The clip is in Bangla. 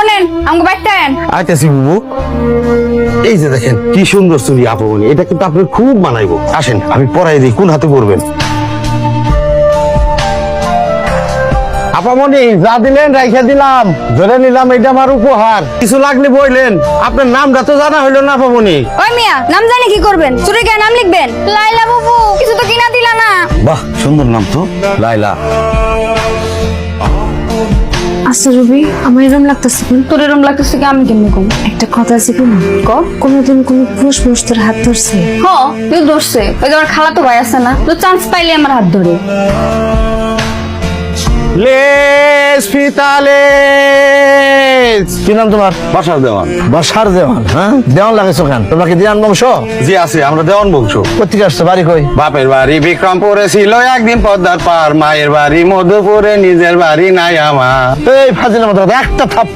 শোনেন আমাকে বাইকটা আন। আইতেছি বুবু। এই যে দেখেন কি সুন্দর চুড়ি আপামনি, এটা কিন্তু আপনার খুব মানাইবো। আসেন আমি পরাই দিই, কোন হাতে পরবেন? আপামনি যা দিলেন রাইখা দিলাম, ধরে নিলাম এটা আমার উপহার। কিছু লাগলে বললেন। আপনার নামটা তো জানা হইলো না আপামনি। ওই মিয়া নাম জানি কি করবেন? চুরি গায়ে নাম লিখবেন? লাইলা বাবু কিছু তো কিনা দিলা না। বাহ সুন্দর নাম তো, লাইলা। আচ্ছা রবি, আমার এরম লাগতেছে কেন? তোর এরম লাগতেছে কি? আমি কেমনি কম? একটা কথা আছে কি ক কোনোদিন কোন পুরুষ মানুষ তোর হাত ধরছে? হ তুই ধরছে। ওই যে আমার খালাতো ভাই আছে না, তো চান্স পাইলে আমার হাত ধরে। লেস ফিতালেস। কি নাম তোমার? বাসার দেওয়ান। বাসার দেওয়ান? হ্যাঁ, দেওয়ান লাগাইছো কেন? তোমরা কি দেওয়ান বংশ? জি আছে, আমরা দেওয়ান বংশ। কোথেকে আসছো? বাড়ি কই? বাপের বাড়ি বিক্রমপুরে ছিল একদিন পদ্মার পার, মায়ের বাড়ি মধুপুরে, নিজের বাড়ি নাই আমার। এই ফাজিলের মতো কথা, একটা থাপ